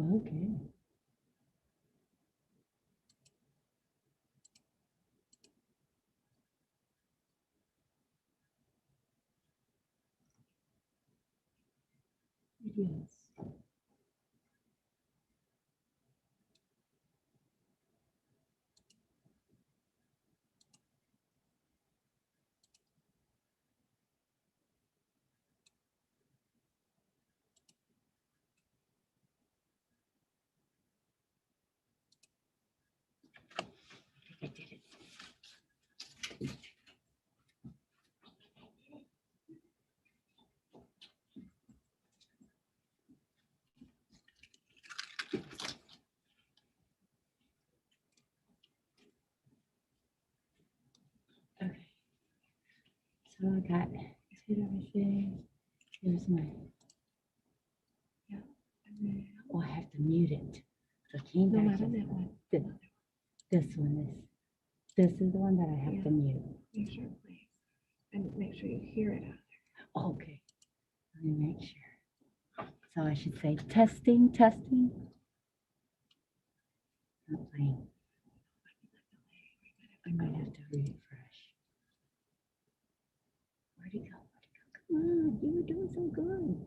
Okay. Yes. I did it. Okay. So I got did everything. Here's my. Yeah. And then, Oh, I have to mute it. So I came no, back. not on that one. This, this one is. This is the one that I have to mute. Make sure it plays. And make sure you hear it out Okay. Let me make sure. So I should say testing, testing. Not playing. I might have to refresh. Where'd he go? Where'd he go? Come on, you were doing so good.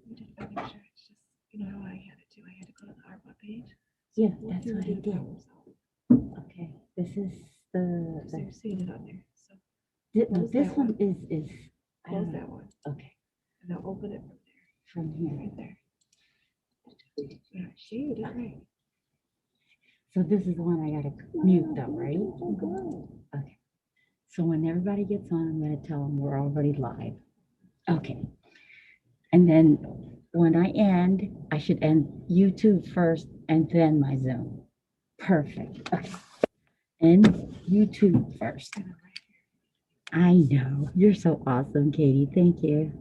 We did make sure it's just, you know how I had it too. I had to go to the ARPA page. Yeah, What that's you what I did by did. yourself. Okay, this is So you're seeing it on there. So no, close this that one one. is I Close don't know. that one. Okay, And now open it from here. right there. Yeah, see, you did right. So this is the one I gotta mute though, right? Okay. So when everybody gets on, I'm gonna tell them we're already live. Okay. And then when I end, I should end YouTube first and then my Zoom. Perfect. Okay. And YouTube first. And then right I know. You're so awesome, Katie. Thank you.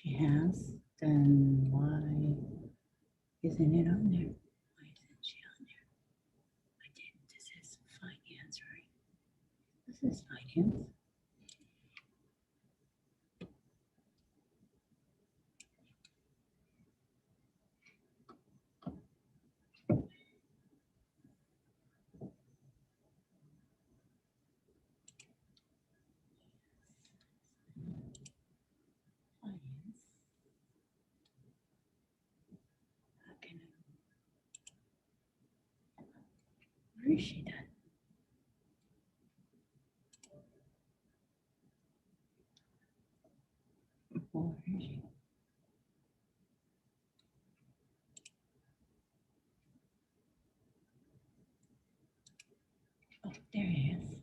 She has, then why isn't it on there? Why isn't she on there? I did, this is finance, right? This is finance. Finance. How can where is she then? Oh, where is she? Oh, there it is.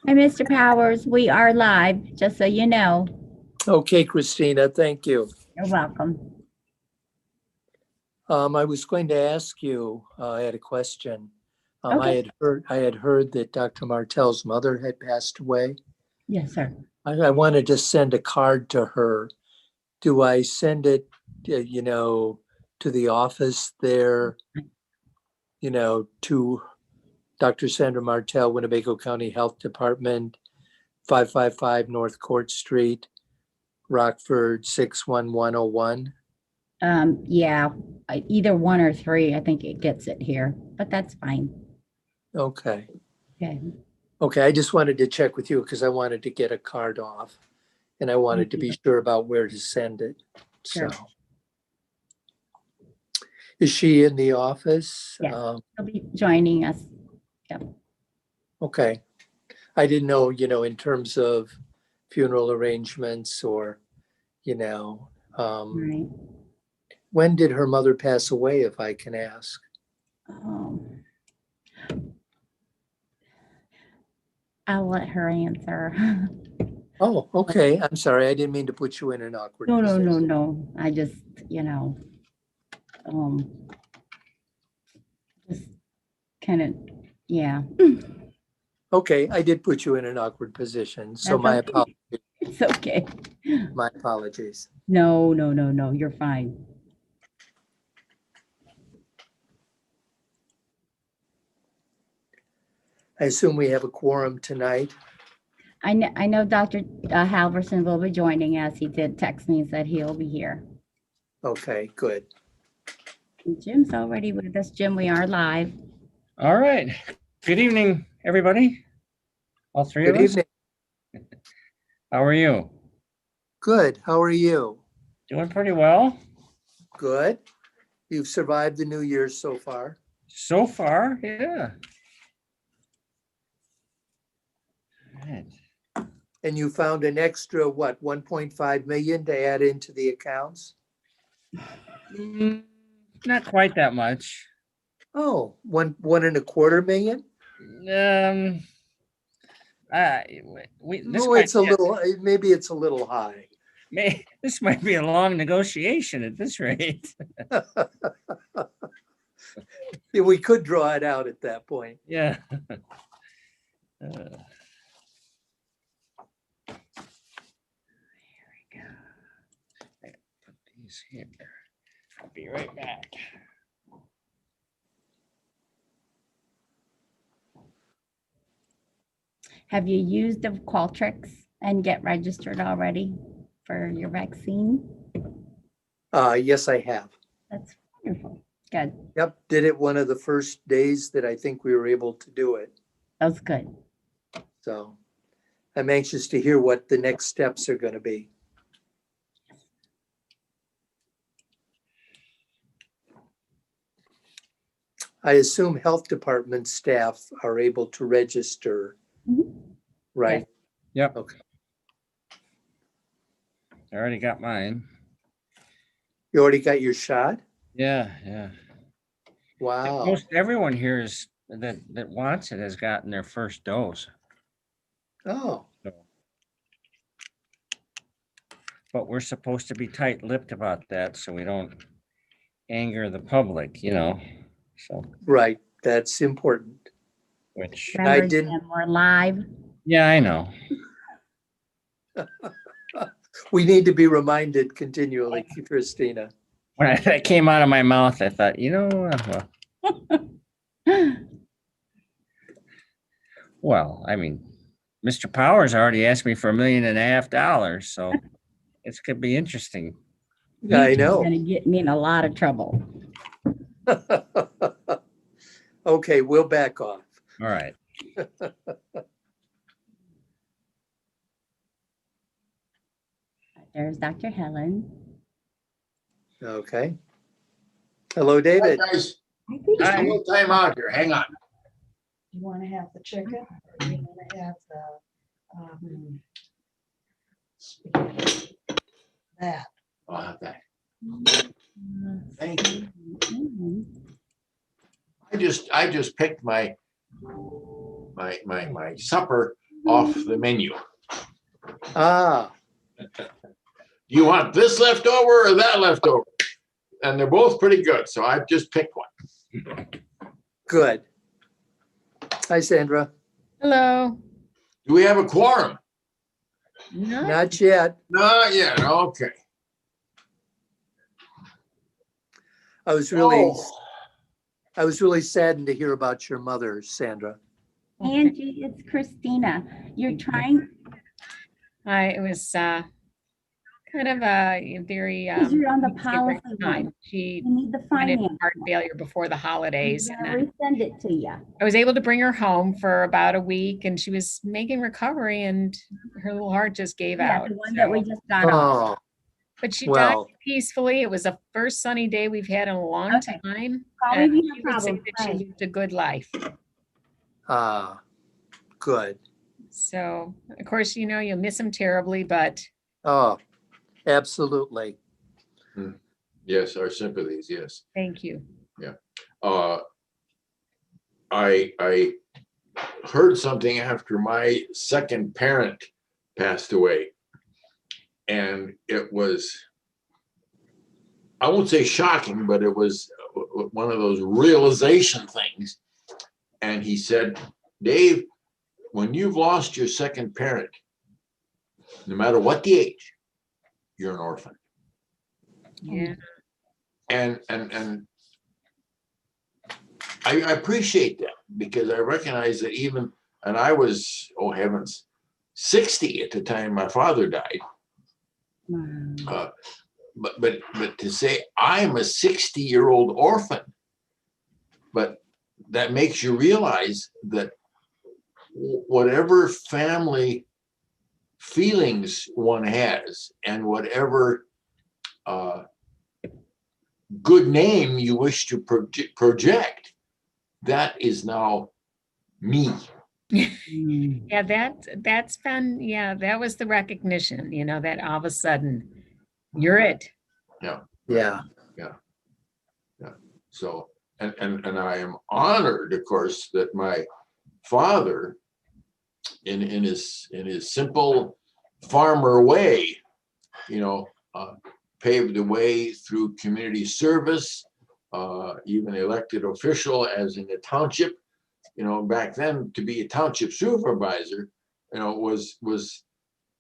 Hi, Mr. Powers. We are live, just so you know. Okay, Christina, thank you. You're welcome. I was going to ask you, I had a question. Okay. I had heard that Dr. Martell's mother had passed away. Yes, sir. I wanted to send a card to her. Do I send it, to the office there, to Dr. Sandra Martell, Winnebago County Health Department, 555 North Court Street, Rockford, 61101? Yeah, either one or three. I think it gets it here, but that's fine. Okay. Okay. Okay, I just wanted to check with you because I wanted to get a card off and I wanted to be sure about where to send it. Sure. So. Is she in the office? Yeah. He'll be joining us. Yep. Okay. I didn't know, in terms of funeral arrangements or, Right. when did her mother pass away, if I can ask? I'll let her answer. Oh, okay. I'm sorry. I didn't mean to put you in an awkward No, position. no. I just, just kind of, yeah. Okay, I did put you in an awkward position, so That's my okay. apologies. It's okay. My apologies. No. You're fine. I assume we have a quorum tonight. I know Dr. Halverson will be joining us. He did text me and said he'll be here. Okay, good. And Jim's already with us. Jim, we are live. All right. Good evening, everybody. All three Good of us. evening. How are you? Good. How are you? Doing pretty well. Good. You've survived the New Year's so far. So far, yeah. Right. And you found an extra, what, 1.5 million to add into the accounts? Not quite that much. Oh, one and a quarter million? This No, it's a little, maybe it's a little high. this might be a long negotiation at this rate. Yeah, we could draw it out at that point. Yeah. Put these here. I'll be right back. Have you used the Qualtrics and get registered already for your vaccine? Yes, I have. That's wonderful. Good. Yep, did it one of the first days that I think we were able to do it. That's good. So I'm anxious to hear what the next steps are going to be. I assume health department staff are able to register, right? Yep. Okay. I already got mine. You already got your shot? Yeah. Wow. Most everyone here is that wants it has gotten their first dose. Oh, So, but we're supposed to be tight-lipped about that so we don't anger the public, So, right. That's important. which I Remember, didn't. Jim, we're live. yeah, I know. We need to be reminded continually, Christina. When that came out of my mouth, I thought, well, I mean, Mr. Powers already asked me for $1.5 million, so it's could be interesting. I You're know. gonna get me in a lot of trouble. Okay, we'll back off. All right. There's Dr. Helen. Okay. Hello, David. Hi, guys, I think just Hi. a little time out here. Hang on. You want to have the chicken or do you want to have that? I'll have that. Thank you. Mhm. I just picked my supper off the menu. Ah, Do you want this leftover or that leftover? And they're both pretty good, so I've just picked one. good. Hi, Sandra. Hello. Do we have a quorum? No, Not yet. Not yet. Okay. I was really, Oh, I was really saddened to hear about your mother, Sandra. Angie, it's Christina. You're trying, it was kind of a very because you're on the different policy time. one. She You need the had finance. heart failure before the I'm holidays, and gonna resend it to you. I was able to bring her home for about a week, and she was making recovery, and her little heart just gave Yeah, out. the one that we so- just got off. Oh, But she died well, peacefully. It was the first sunny day we've had in a long Okay. time. Call me and if you have she would say problems, that she right. lived a good life. good. So, of course, you'll miss him terribly, but Oh, absolutely. yes, our sympathies, yes. thank you. I heard something after my second parent passed away. And it was, I won't say shocking, but it was one of those realization things. And he said, Dave, when you've lost your second parent, no matter what the age, you're an orphan. Yeah. And I appreciate that because I recognize that even, and I was, oh heavens, 60 at the time my father died. Wow. But to say I'm a 60-year-old orphan, but that makes you realize that whatever family feelings one has and whatever good name you wish to project, that is now me. Mm. Yeah, that's been, that was the recognition, that all of a sudden you're it. Yeah. So, and I am honored, of course, that my father, in his simple farmer way, paved the way through community service, even elected official as in the township. Back then to be a township supervisor, was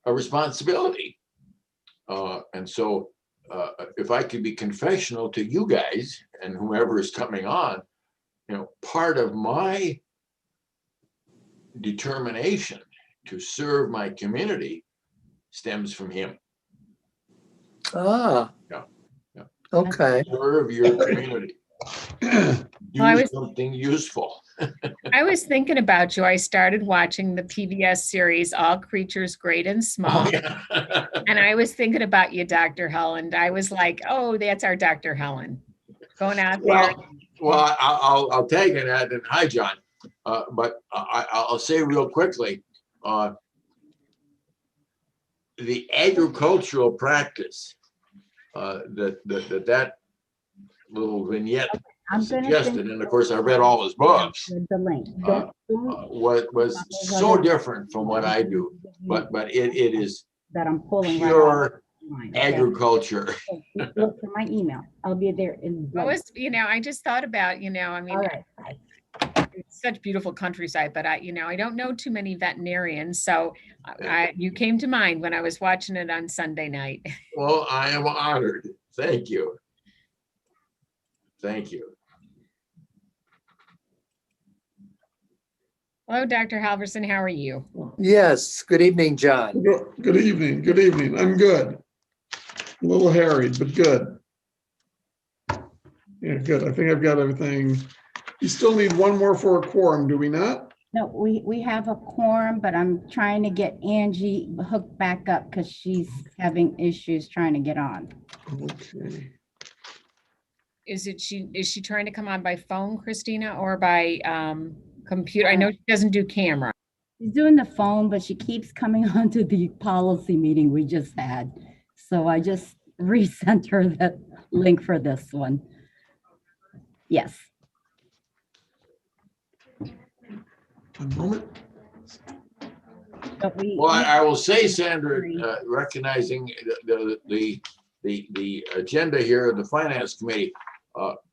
a responsibility. And so if I could be confessional to you guys and whomever is coming on, part of my determination to serve my community stems from him. Ah. Yeah. Okay. Serve your community. Do something useful. I was thinking about you. I started watching the PBS series, All Creatures Great and Small. Oh, yeah. And I was thinking about you, Dr. Helen. I was like, oh, that's our Dr. Helen. Going out there. Well, I'll tag in that, and hi, John. But I'll say real quickly, the agricultural practice that little vignette I'm gonna suggested, send and of course I read all his books, the link. was so different from what I do, but it is that I'm pulling right pure off the line, okay? agriculture. Look for my email. I'll be there in. I just thought about, I mean, All right. Bye. it's such beautiful countryside, but I don't know too many veterinarians. So you came to mind when I was watching it on Sunday night. Well, I am honored. Thank you. Thank you. Hello, Dr. Halverson. How are you? Yes, good evening, John. Good evening. Good evening. I'm good. A little harried, but good. Yeah, good. I think I've got everything. You still need one more for a quorum, do we not? No, we have a quorum, but I'm trying to get Angie hooked back up because she's having issues trying to get on. Okay. Is she trying to come on by phone, Christina, or by computer? I know she doesn't do camera. She's doing the phone, but she keeps coming onto the policy meeting we just had. So I just resent her the link for this one. Yes. One moment. But Well, I will say, Sandra, recognizing the agenda here of the Finance Committee,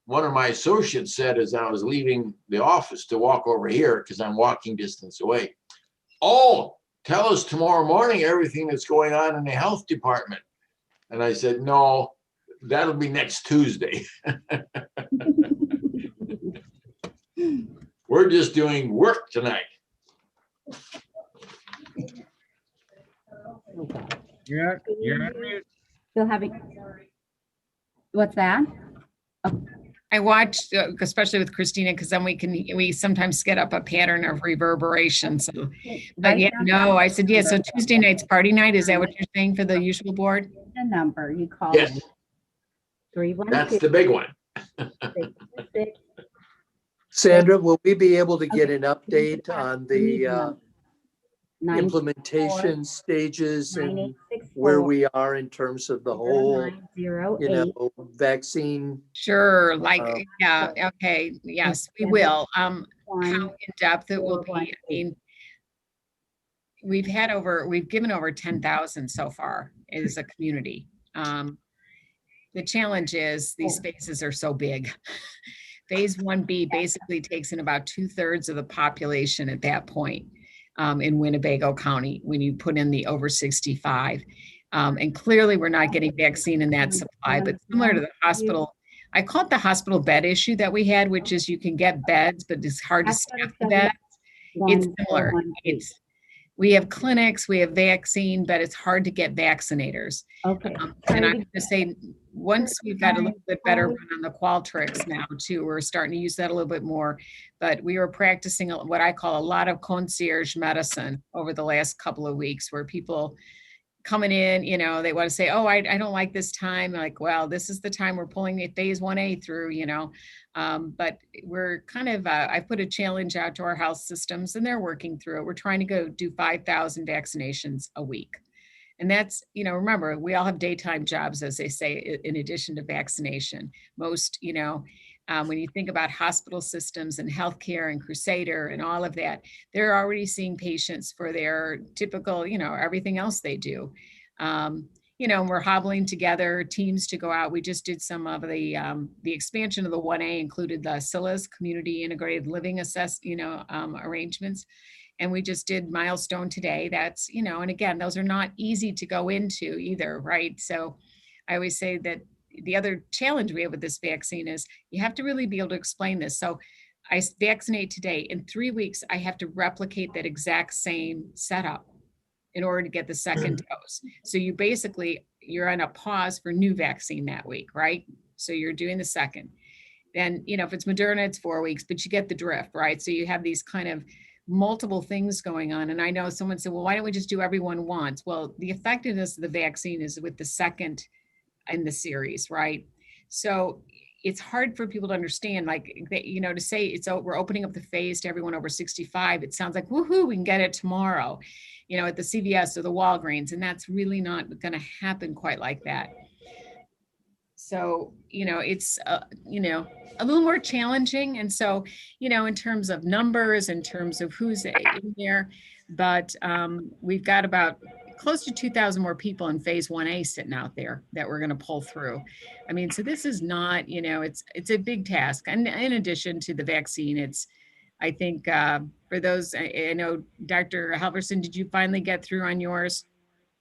one of my associates said as I was leaving the office to walk over here, because I'm walking distance away, "Oh, tell us tomorrow morning everything that's going on in the health department." And I said, "No, that'll be next Tuesday. We're just doing work tonight." You're on mute. Still having, what's that? I watched, especially with Christina, because then we sometimes get up a pattern of reverberation. So, but yeah, no, I said, yeah, so Tuesday night's party night. Is that what you're saying for the usual board? The number you call. Yes, 312. that's the big one. Sandra, will we be able to get Okay. an update on the implementation stages and where we are in terms of the whole, vaccine? Sure, like, Um, yeah, okay, yes, we will. How in depth it will be, I mean, we've given over 10,000 so far as a community. The challenge is these spaces are so big. Phase 1B basically takes in about 2/3 of the population at that point in Winnebago County when you put in the over 65. And clearly we're not getting vaccine in that supply, but similar to the hospital, I call it the hospital bed issue that we had, which is you can get beds, but it's hard to staff the beds. It's similar. We have clinics, we have vaccine, but it's hard to get vaccinators. Okay. And I'm going to say, once we've got a little bit better run on the Qualtrics now too, we're starting to use that a little bit more. But we were practicing what I call a lot of concierge medicine over the last couple of weeks, where people coming in, they want to say, "Oh, I don't like this time." Like, well, this is the time we're pulling the phase 1A through, but we're kind of, I put a challenge out to our health systems and they're working through it. We're trying to go do 5,000 vaccinations a week. And that's, remember, we all have daytime jobs, as they say, in addition to vaccination. Most, when you think about hospital systems and healthcare and Crusader and all of that, they're already seeing patients for their typical, everything else they do. We're hobbling together teams to go out. We just did some of the expansion of the 1A included the SILAs, Community Integrated Living arrangements. And we just did Milestone today. That's, and again, those are not easy to go into either, right? So I always say that the other challenge we have with this vaccine is you have to really be able to explain this. So I vaccinate today. In 3 weeks, I have to replicate that exact same setup in order to get the second dose. So you're on a pause for new vaccine that week, right? So you're doing the second. Then, if it's Moderna, it's 4 weeks, but you get the drift, right? So you have these kind of multiple things going on. And I know someone said, well, why don't we just do everyone once? Well, the effectiveness of the vaccine is with the second in the series, right? So it's hard for people to understand, to say we're opening up the phase to everyone over 65. It sounds like, woohoo, we can get it tomorrow, at the CVS or the Walgreens. And that's really not going to happen quite like that. So, it's, a little more challenging. And so, in terms of numbers, in terms of who's in there, but we've got about close to 2,000 more people in phase 1A sitting out there that we're going to pull through. I mean, so this is not, it's a big task. And in addition to the vaccine, it's I think for those, I know Dr. Halverson, did you finally get through on yours?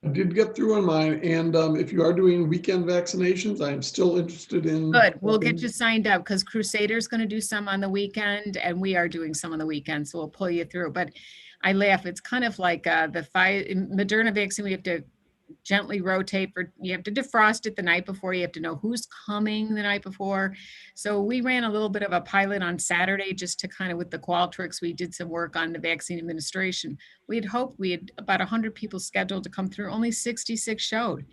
I did get through on mine, and if you are doing weekend vaccinations, I am still interested in. Good, we'll get you signed up because Crusader's going to do some on the weekend and we are doing some on the weekend, so we'll pull you through. But I laugh, it's kind of like the Moderna vaccine, we have to gently rotate you have to defrost it the night before, you have to know who's coming the night before. So we ran a little bit of a pilot on Saturday just to kind of with the Qualtrics, we did some work on the vaccine administration. We had hoped we had about 100 people scheduled to come through, only 66 showed.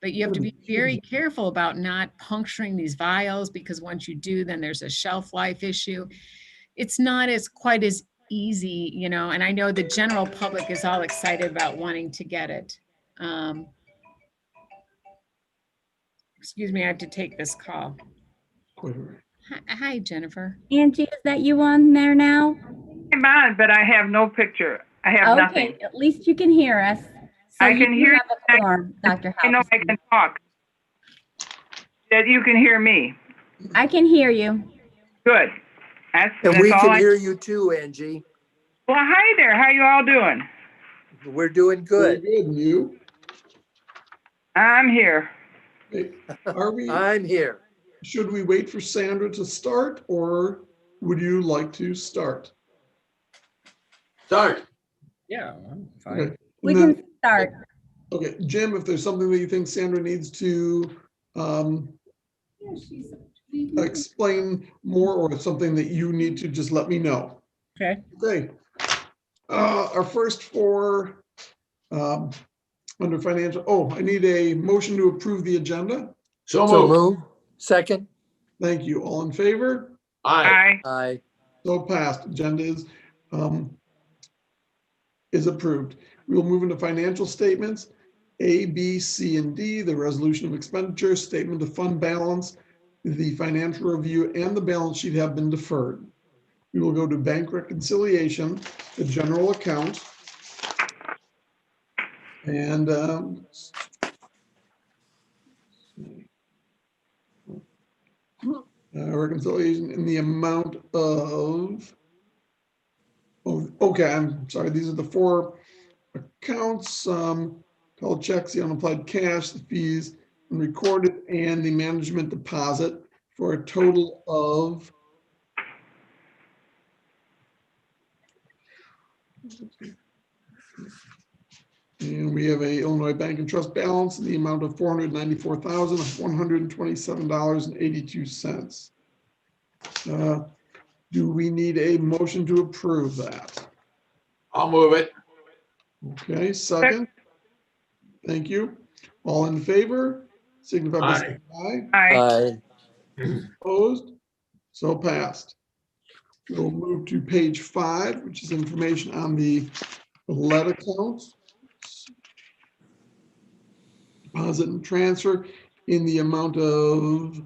But you have to be very careful about not puncturing these vials because once you do, then there's a shelf life issue. It's not quite as easy, you know, and I know the general public is all excited about wanting to get it. Excuse me, I have to take this call. Hi, Jennifer. Angie, is that you on there now? I'm on, but I have no picture. I have nothing. Okay, at least you can hear us. So I can you hear have a quorum, Dr. I know I Halverson. can talk. That you can hear me. I can hear you. Good. And That's we all can I. hear you too, Angie. Well, hi there. How you all doing? We're doing Very good. good, and you? I'm here. Hey, Are we, I'm here. should we wait for Sandra to start, or would you like to start? Start. Yeah, I'm fine. Okay. We And then- can start. Okay, Jim, if there's something that you think Sandra needs to explain more, or something that you need to just let me know. Okay. Okay. Our first four under financial, I need a motion to approve the agenda. So So moved. move. Second. Thank you. All in favor? Aye. Hi. Aye. So passed. Agenda is approved. We will move into financial statements. A, B, C, and D, the resolution of expenditure, statement of fund balance, the financial review, and the balance sheet have been deferred. We will go to bank reconciliation, the general account. And reconciliation in the amount of, okay, I'm sorry, these are the four accounts, called checks, the unapplied cash, the fees unrecorded, and the management deposit for a total of and we have a Illinois Bank and Trust balance in the amount of $494,127.82. Do we need a motion to approve that? I'll move it. Okay, second. Thank you. All in favor, signify by saying aye. Hi. Aye. Opposed? So passed. We'll move to page 5, which is information on the lead accounts. Deposit and transfer in the amount of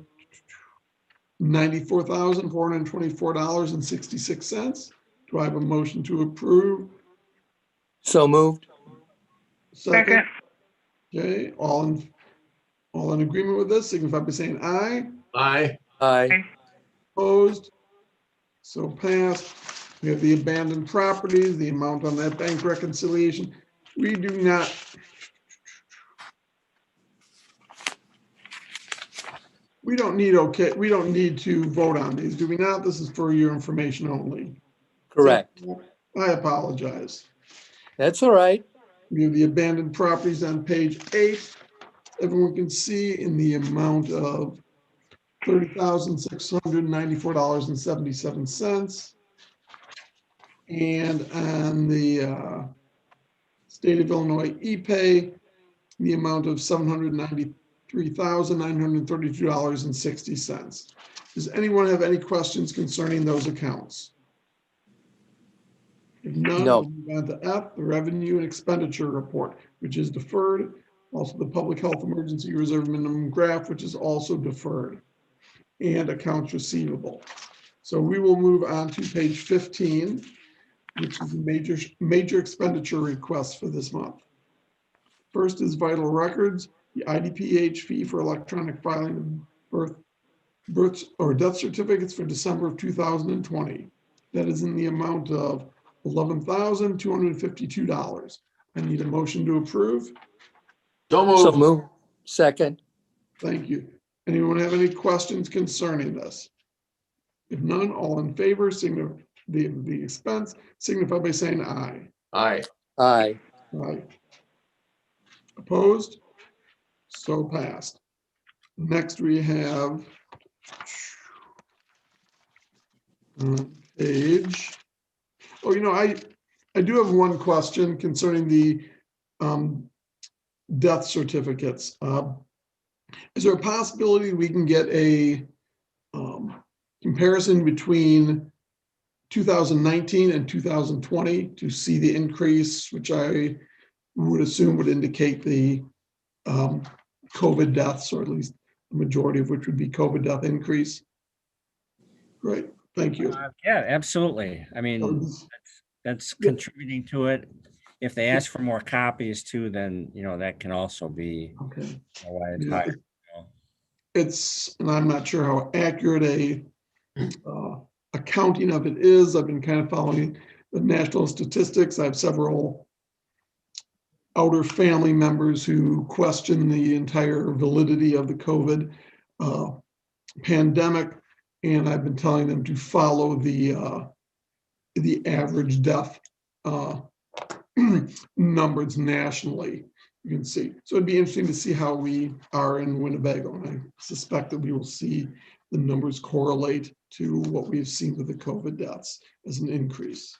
$94,424.66. Do I have a motion to approve? So moved. Second. Okay, all in agreement with this, signify by saying aye. Aye. Aye. Opposed? So passed. We have the abandoned properties, the amount on that bank reconciliation. We do not. We don't need to vote on these, do we not? This is for your information only. Correct. I apologize. That's all right. We have the abandoned properties on page 8. Everyone can see in the amount of $30,694.77. And on the state of Illinois e-pay, the amount of $793,932.60. Does anyone have any questions concerning those accounts? If none, No. we'll move on to F, the revenue and expenditure report, which is deferred. Also, the public health emergency reserve minimum graph, which is also deferred, and accounts receivable. So we will move on to page 15, which is a major expenditure request for this month. First is vital records, the IDPH fee for electronic filing of birth or death certificates for December of 2020. That is in the amount of $11,252. I need a motion to approve. So So moved. move. Second. Thank you. Anyone have any questions concerning this? If none, all in favor, the expense, signify by saying aye. Aye. Aye. Aye. Opposed? So passed. Next, we have page. Oh, I do have one question concerning the death certificates. Is there a possibility we can get a comparison between 2019 and 2020 to see the increase, which I would assume would indicate the COVID deaths, or at least the majority of which would be COVID death increase? Great, thank you. Yeah, absolutely. I mean, that's contributing to it. If they ask for more copies too, then, that can also be Okay. why it's Yeah, higher. and I'm not sure how accurate a accounting of it is. I've been kind of following the national statistics. I have several outer family members who question the entire validity of the COVID pandemic, and I've been telling them to follow the average death numbers nationally. You can see. So it'd be interesting to see how we are in Winnebago. And I suspect that we will see the numbers correlate to what we've seen with the COVID deaths as an increase.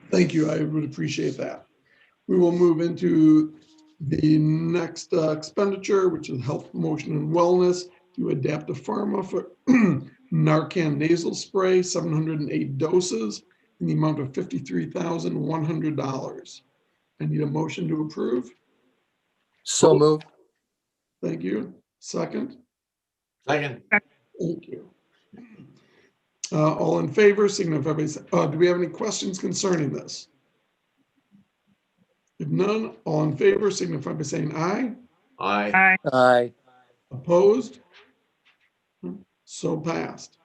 Thank you. I would appreciate that. We will move into the next expenditure, which is health promotion and wellness to Adaptive Pharma for Narcan nasal spray, 708 doses in the amount of $53,100. I need a motion to approve. So moved. Thank you. Second. Second. Thank you. All in favor, signify by saying, do we have any questions concerning this? If none, all in favor, signify by saying aye. Aye. Aye. Aye. Opposed? So passed.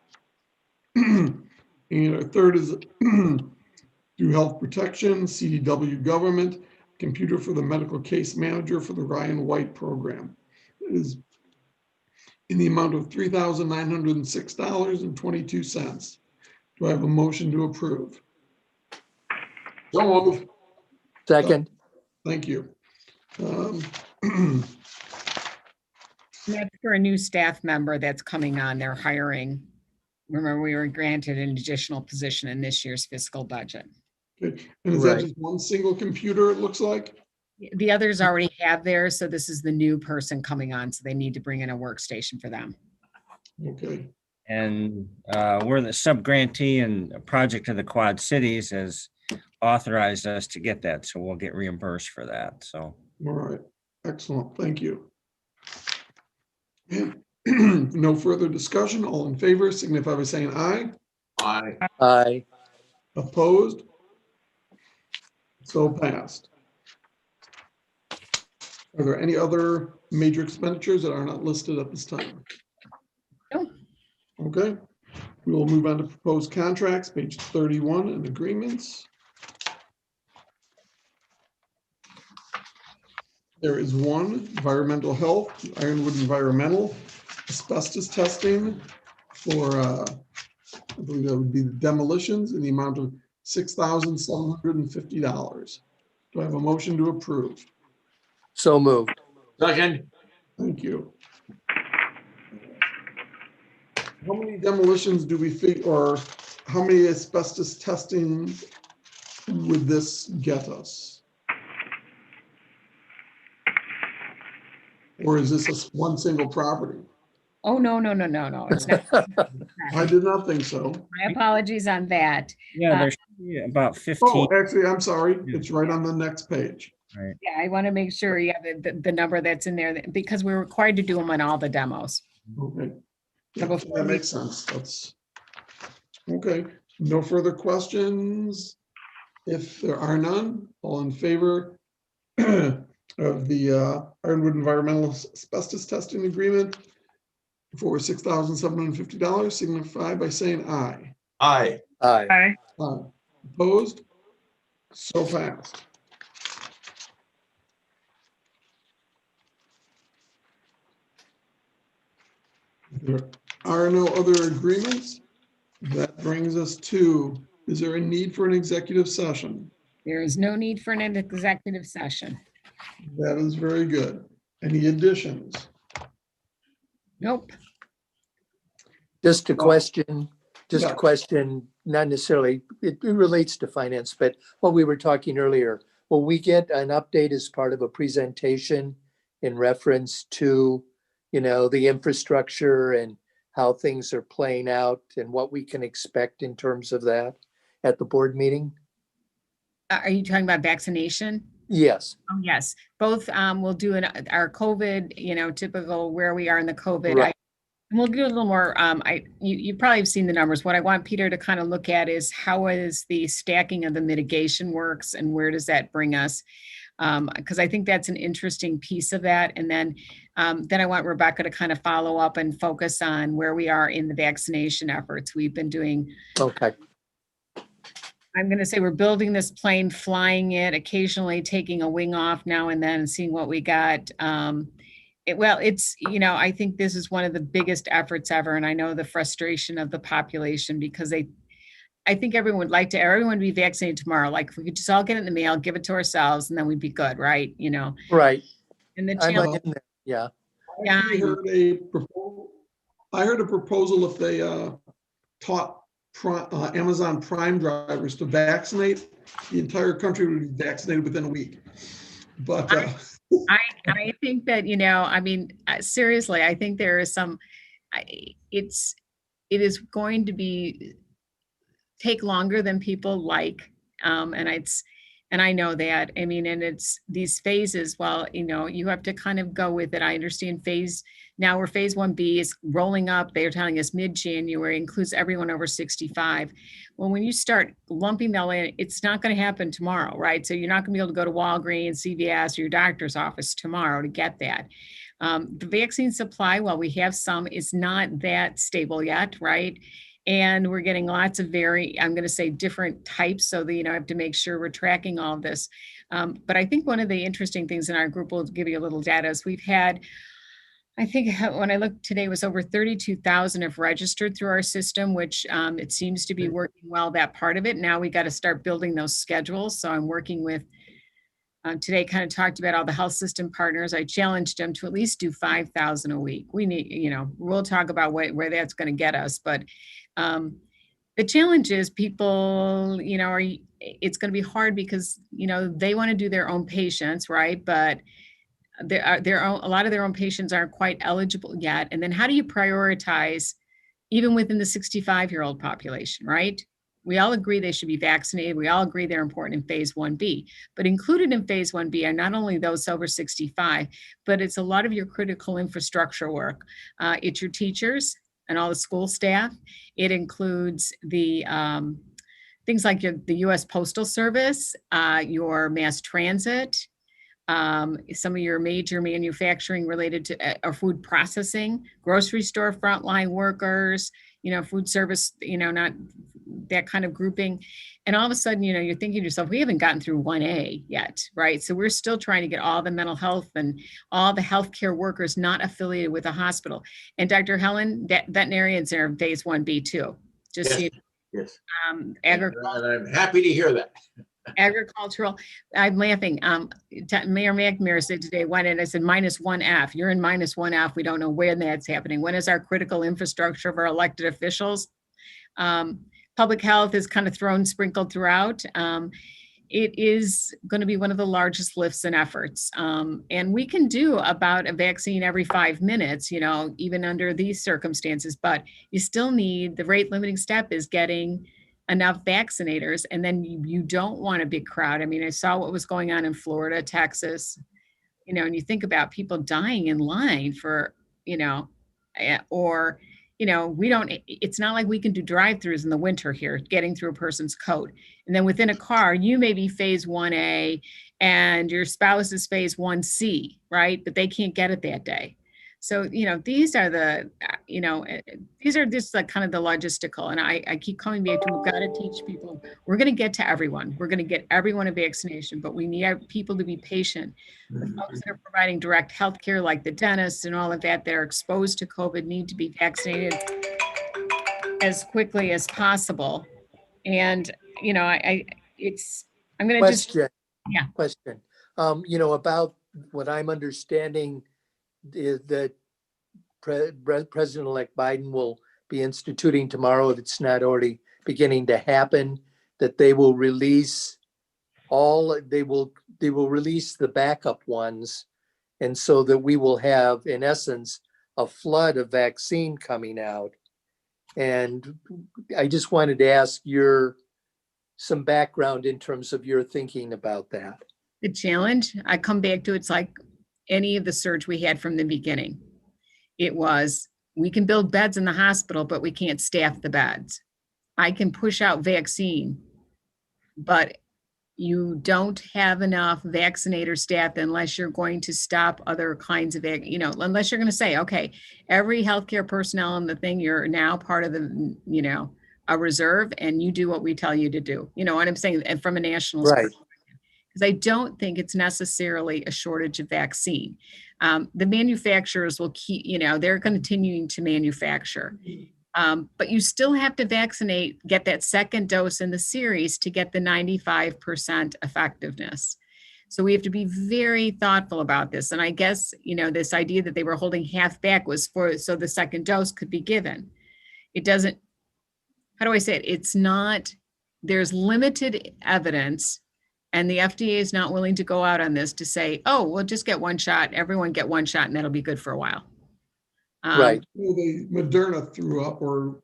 And our third is through health protection, CDW government, computer for the medical case manager for the Ryan White program. It is in the amount of $3,906.22. Do I have a motion to approve? So moved. Second. Thank you. That's for a new staff member that's coming on. They're hiring. Remember, we were granted an additional position in this year's fiscal budget. Okay. And is that Right. just one single computer, it looks like? The others already have theirs, so this is the new person coming on, so they need to bring in a workstation for them. Okay. And we're the sub-grantee, and a project of the Quad Cities has authorized us to get that, so we'll get reimbursed for that, so. All right. Excellent. Thank you. And no further discussion. All in favor, signify by saying aye. Aye. Aye. Opposed? So passed. Are there any other major expenditures that are not listed at this time? No. Okay. We will move on to proposed contracts, page 31, and agreements. There is one, environmental health, Ironwood Environmental, asbestos testing for, I believe that would be the demolitions in the amount of $6,750. Do I have a motion to approve? So moved. Second. Thank you. How many demolitions do we think, or how many asbestos testing would this get us? Or is this one single property? Oh, no, it's not. I did not think so. My apologies on that. Yeah, there should be about 15. Oh, actually, I'm sorry. It's right on the next page. Yeah, I want to make sure you have the number that's in there, because we're required to do them on all the demos. Okay. Yeah, that makes sense. That's okay. No further questions? If there are none, all in favor of the Ironwood Environmental Asbestos Testing Agreement for $6,750, signify by saying aye. Aye. Aye. Aye. Opposed? So passed. There are no other agreements. That brings us to, is there a need for an executive session? There is no need for an executive session. That is very good. Any additions? Nope. Just a Well, question, yeah. not necessarily, it relates to finance, but what we were talking earlier. Will we get an update as part of a presentation in reference to, the infrastructure and how things are playing out and what we can expect in terms of that at the board meeting? Are you talking about vaccination? Yes, Oh, yes, both will do our COVID, typical where we are in the COVID. right. And we'll do a little more. You probably have seen the numbers. What I want Peter to kind of look at is how is the stacking of the mitigation works and where does that bring us? Because I think that's an interesting piece of that. And then I want Rebecca to kind of follow up and focus on where we are in the vaccination efforts. We've been doing. Okay, I'm going to say we're building this plane, flying it, occasionally taking a wing off now and then and seeing what we got. I think this is one of the biggest efforts ever. And I know the frustration of the population because I think everyone would everyone to be vaccinated tomorrow. Like if we could just all get it in the mail, give it to ourselves, and then we'd be good, right? right. And the I'm challenge, in there, yeah. Yeah, I heard a proposal if they taught Amazon Prime drivers to vaccinate, the entire country would be vaccinated within a week. But I think that, seriously, I think there is it is going to take longer than people like. And I know that, and it's these phases, well, you have to kind of go with it. I understand now we're phase 1B is rolling up. They're telling us mid-January, includes everyone over 65. Well, when you start lumping that in, it's not going to happen tomorrow, right? So you're not going to be able to go to Walgreens, CVS, or your doctor's office tomorrow to get that. The vaccine supply, while we have some, is not that stable yet, right? And we're getting lots of I'm going to say different types. So that, I have to make sure we're tracking all of this. But I think one of the interesting things in our group, will give you a little data, is we've had, I think when I looked today, was over 32,000 have registered through our system, which it seems to be working well, that part of it. Now we got to start building those schedules. So I'm working with, today kind of talked about all the health system partners. I challenged them to at least do 5,000 a week. We need, we'll talk about where that's going to get us. But the challenge is people, it's going to be hard because, they want to do their own patients, right? But a lot of their own patients aren't quite eligible yet. And then how do you prioritize even within the 65-year-old population, right? We all agree they should be vaccinated. We all agree they're important in phase 1B, but included in phase 1B are not only those over 65, but it's a lot of your critical infrastructure work. It's your teachers and all the school staff. It includes the things like the U.S. Postal Service, your mass transit, some of your major manufacturing related to or food processing, grocery store frontline workers, food service, not that kind of grouping. And all of a sudden, you're thinking to yourself, we haven't gotten through 1A yet, right? So we're still trying to get all the mental health and all the healthcare workers not affiliated with a hospital. And Dr. Helen, veterinarians are in phase 1B too. Just Yes. Yes. Agriculture. And I'm happy to hear that. Agricultural. I'm laughing. Mayor McNamara said today, I said -1F. You're in -1F. We don't know when that's happening. When is our critical infrastructure of our elected officials? Public health is kind of sprinkled throughout. It is going to be one of the largest lifts and efforts. And we can do about a vaccine every 5 minutes, even under these circumstances, but you still need, the rate limiting step is getting enough vaccinators. And then you don't want a big crowd. I saw what was going on in Florida, Texas, and you think about people dying in line for, or, it's not like we can do drive-throughs in the winter here, getting through a person's coat. And then within a car, you may be phase 1A and your spouse is phase 1C, right? But they can't get it that day. So, these are these are just like kind of the logistical. And I keep coming back to, we've got to teach people, we're going to get to everyone. We're going to get everyone a vaccination, but we need our people to be patient. The folks that are providing direct health care, like the dentists and all of that are exposed to COVID, need to be vaccinated as quickly as possible. And, I'm going to just, Question. yeah. Question. About what I'm understanding is that President-elect Biden will be instituting tomorrow, if it's not already beginning to happen, that they will release they will release the backup ones. And so that we will have, in essence, a flood of vaccine coming out. And I just wanted to ask some background in terms of your thinking about that. The challenge, I come back to, it's like any of the surge we had from the beginning. It was, we can build beds in the hospital, but we can't staff the beds. I can push out vaccine, but you don't have enough vaccinator staff unless you're going to stop other kinds of, unless you're going to say, okay, every healthcare personnel in the thing, you're now part of the, a reserve, and you do what we tell you to do. You know what I'm saying? And from a national Right. because I don't think it's necessarily a shortage of vaccine. The manufacturers will keep, they're continuing to manufacture. But you still have to vaccinate, get that second dose in the series to get the 95% effectiveness. So we have to be very thoughtful about this. And I guess, this idea that they were holding half back was so the second dose could be given. It doesn't, how do I say it? It's not, there's limited evidence, and the FDA is not willing to go out on this to say, oh, we'll just get one shot, everyone get one shot, and that'll be good for a while. Right. Moderna threw up, or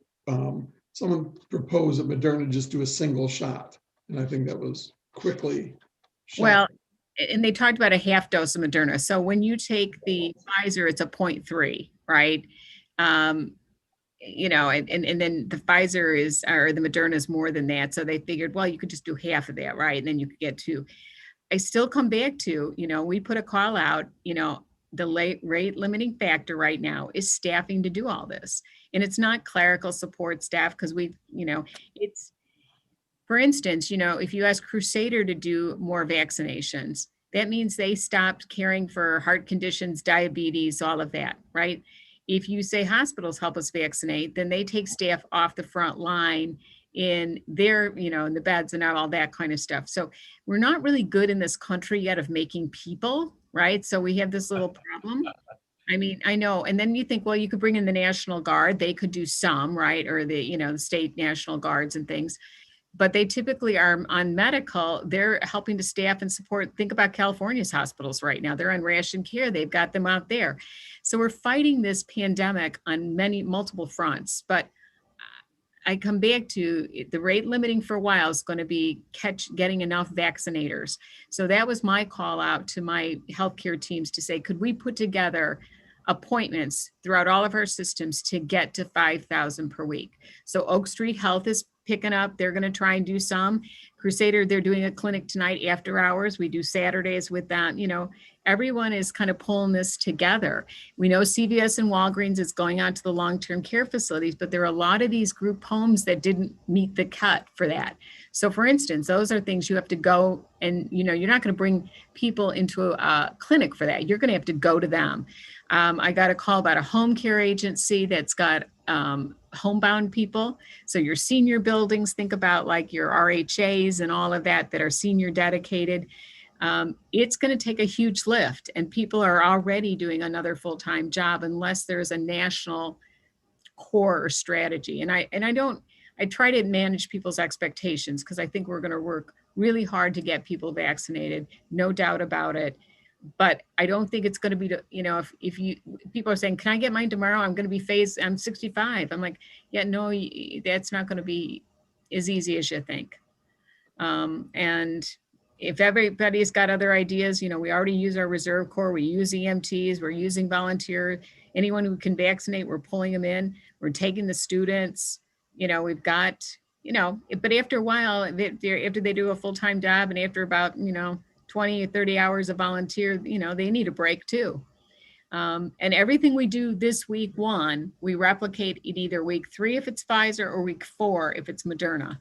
someone proposed that Moderna just do a single shot. And I think that was quickly shot. Well, and they talked about a half dose of Moderna. So when you take the Pfizer, it's a 0.3, right? And then the Pfizer or the Moderna is more than that. So they figured, well, you could just do half of that, right? And then you could get two. I still come back to, we put a call out, the rate limiting factor right now is staffing to do all this. And it's not clerical support staff, because it's, for instance, if you ask Crusader to do more vaccinations, that means they stopped caring for heart conditions, diabetes, all of that, right? If you say hospitals help us vaccinate, then they take staff off the front line in their, in the beds and all that kind of stuff. So we're not really good in this country yet of making people, right? So we have this little problem. I mean, I know. And then you think, well, you could bring in the National Guard. They could do some, right? Or the state National Guards and things. But they typically are on medical. They're helping to staff and support. Think about California's hospitals right now. They're on ration care. They've got them out there. So we're fighting this pandemic on multiple fronts. But I come back to the rate limiting for a while is going to be getting enough vaccinators. So that was my call out to my healthcare teams to say, could we put together appointments throughout all of our systems to get to 5,000 per week? So Oak Street Health is picking up. They're going to try and do some. Crusader, they're doing a clinic tonight after hours. We do Saturdays with that. Everyone is kind of pulling this together. We know CVS and Walgreens is going out to the long-term care facilities, but there are a lot of these group homes that didn't meet the cut for that. So for instance, those are things you have to go and, you're not going to bring people into a clinic for that. You're going to have to go to them. I got a call about a home care agency that's got homebound people. So your senior buildings, think about like your RHAs and all of that are senior dedicated. It's going to take a huge lift, and people are already doing another full-time job unless there's a national core or strategy. And I try to manage people's expectations, because I think we're going to work really hard to get people vaccinated, no doubt about it. But I don't think it's going to be, if people are saying, can I get mine tomorrow? I'm going to be I'm 65. I'm like, yeah, no, that's not going to be as easy as you think. And if everybody's got other ideas, we already use our Reserve Corps, we use EMTs, we're using volunteer, anyone who can vaccinate, we're pulling them in, we're taking the students, we've got, but after a while, after they do a full-time job and after about, 20 or 30 hours of volunteer, they need a break too. And everything we do this week 1, we replicate in either week 3 if it's Pfizer or week 4 if it's Moderna.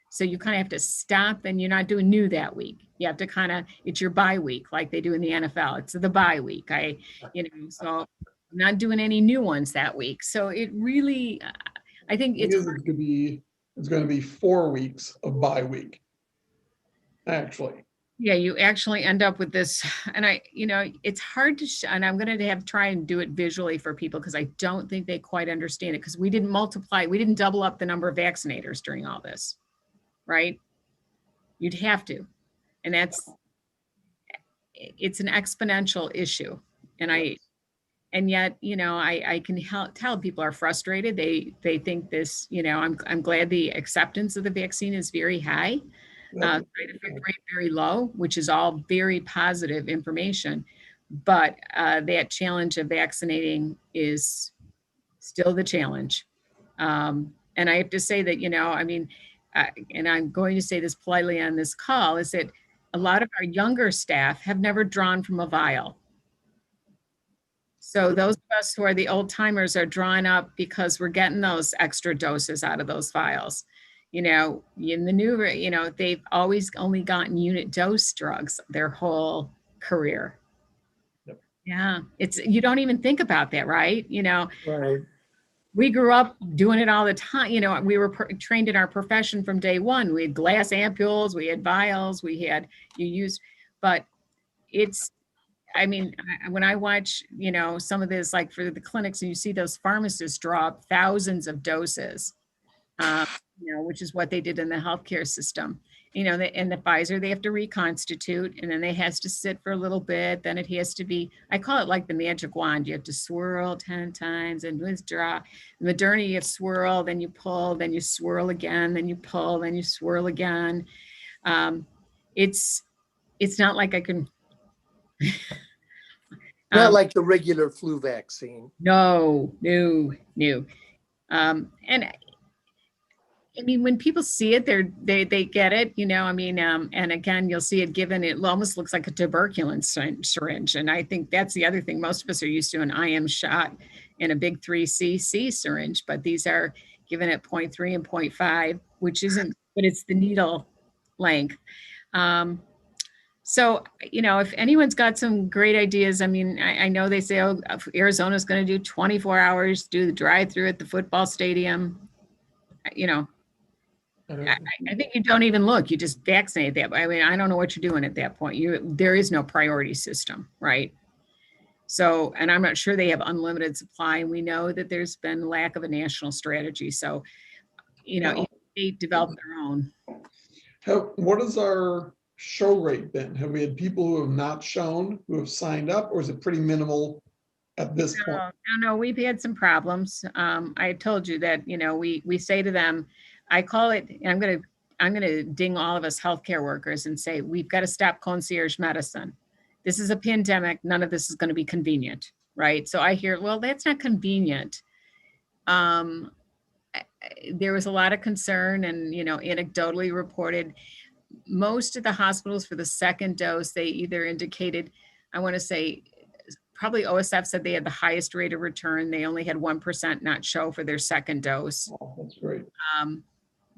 So you kind of have to stop, and you're not doing new that week. You have to kind of, it's your bye week like they do in the NFL. It's the bye week. So I'm not doing any new ones that week. So it really, I think It it's, is it's going to be 4 weeks of bye week. Actually, yeah, you actually end up with this, and it's hard to, and I'm going to try and do it visually for people because I don't think they quite understand it because we didn't double up the number of vaccinators during all this, right? You'd have to, and it's an exponential issue. And yet, I can tell people are frustrated. They think this, I'm glad the acceptance of the vaccine is very high. Side effect rate very low, which is all very positive information. But that challenge of vaccinating is still the challenge. And I have to say that, and I'm going to say this politely on this call, is that a lot of our younger staff have never drawn from a vial. So those of us who are the old timers are drawing up because we're getting those extra doses out of those vials. In the new, they've always only gotten unit dose drugs their whole career. Yep. Yeah, you don't even think about that, right? Right. We grew up doing it all the time. We were trained in our profession from day one. We had glass ampules, we had vials, but when I watch, some of this, like for the clinics, and you see those pharmacists draw up thousands of doses, which is what they did in the healthcare system. In the Pfizer, they have to reconstitute, and then they has to sit for a little bit. Then it has to be, I call it like the magic wand. You have to swirl 10 times and withdraw. The Moderna, you swirl, then you pull, then you swirl again, then you pull, then you swirl again. It's not like I can. Not like the regular flu vaccine. No. And when people see it, they get it, and again, you'll see it given, it almost looks like a tuberculous syringe. And I think that's the other thing. Most of us are used to an IM shot in a big 3cc syringe, but these are given at 0.3 and 0.5, which isn't, but it's the needle length. So, if anyone's got some great ideas, I know they say, Arizona's going to do 24 hours, do the drive-through at the football stadium. I think you don't even look, you just vaccinate that. I don't know what you're doing at that point. There is no priority system, right? So, and I'm not sure they have unlimited supply. And we know that there's been lack of a national strategy. So, they develop their own. What has our show rate been? Have we had people who have not shown, who have signed up, or is it pretty minimal at this point? No, we've had some problems. I told you that, we say to them, I call it, and I'm going to ding all of us healthcare workers and say, we've got to stop concierge medicine. This is a pandemic. None of this is going to be convenient, right? So I hear, well, that's not convenient. There was a lot of concern and, anecdotally reported most of the hospitals for the second dose, they either indicated, I want to say, probably OSF said they had the highest rate of return. They only had 1% not show for their second dose. Oh, that's great.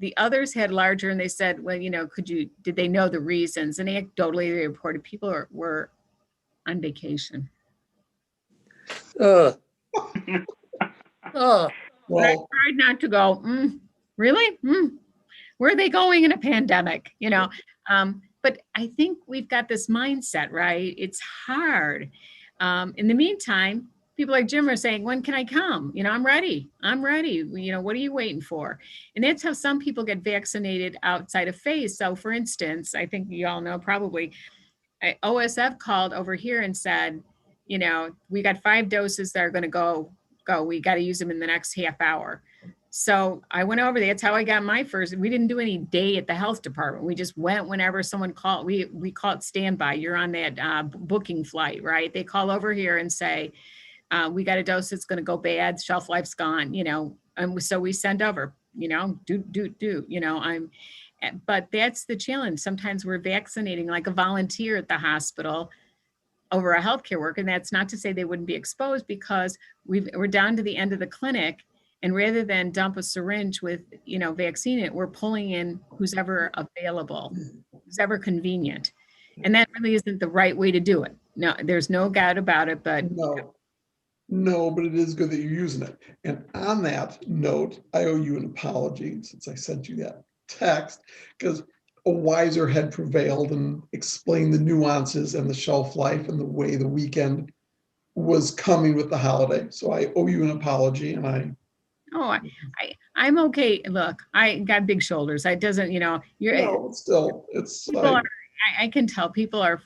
The others had larger, and they said, well, did they know the reasons? And anecdotally, they reported people were on vacation. Oh, But I tried not to go, really? Where are they going in a pandemic? But I think we've got this mindset, right? It's hard. In the meantime, people like Jim are saying, when can I come? I'm ready. What are you waiting for? And that's how some people get vaccinated outside of phase. So for instance, I think you all know probably, OSF called over here and said, we got 5 doses that are going to go. We got to use them in the next half hour. So I went over there. That's how I got my first. We didn't do any day at the health department. We just went whenever someone called. We call it standby. You're on that booking flight, right? They call over here and say, we got a dose that's going to go bad. Shelf life's gone, and so we send over, but that's the challenge. Sometimes we're vaccinating like a volunteer at the hospital, over a healthcare worker. And that's not to say they wouldn't be exposed, because we're down to the end of the clinic. And rather than dump a syringe with, vaccine in it, we're pulling in who's ever available, who's ever convenient. And that really isn't the right way to do it. No, there's no doubt about it, but No, but it is good that you're using it. And on that note, I owe you an apology since I sent you that text, because a wiser head prevailed and explained the nuances and the shelf life and the way the weekend was coming with the holiday. So I owe you an apology, and I'm okay. Look, I got big shoulders. I doesn't, no, still, it's people like, I can tell people are,